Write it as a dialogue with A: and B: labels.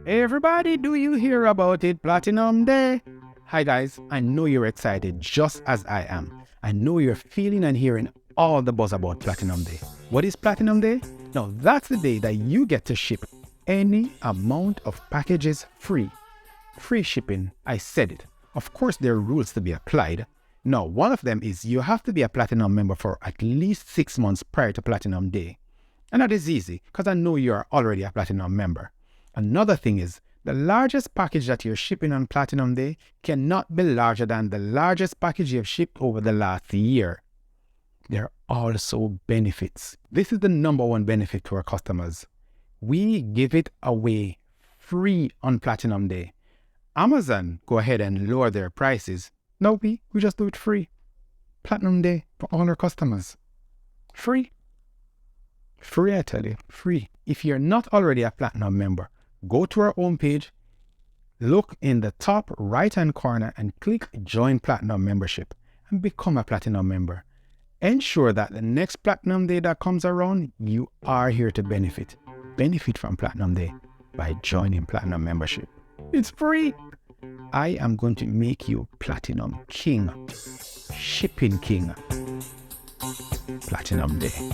A: Hey everybody, do you hear about it? Platinum Day! Hi guys, I know you're excited just as I am. I know you're feeling and hearing all the buzz about Platinum Day. What is Platinum Day? Now that's the day that you get to ship any amount of packages free. Free shipping, I said it. Of course there are rules to be applied. Now one of them is you have to be a Platinum member for at least 6 months prior to Platinum Day. And that is easy because I know you're already a Platinum member. Another thing is, the largest package that you're shipping on Platinum Day cannot be larger than the largest package you've shipped over the last year. There are also benefits. This is the number one benefit to our customers. We give it away free on Platinum Day. Amazon go ahead and lower their prices. No, we just do it free. Platinum Day for all our customers. Free. Free, I tell you, free. If you're not already a Platinum member, go to our homepage, look in the top right-hand corner and click Join Platinum Membership and become a Platinum member. Ensure that the next Platinum Day that comes around, you are here to benefit. Benefit from Platinum Day by joining Platinum Membership. It's free. I am going to make you Platinum King, Shipping King. Platinum Day.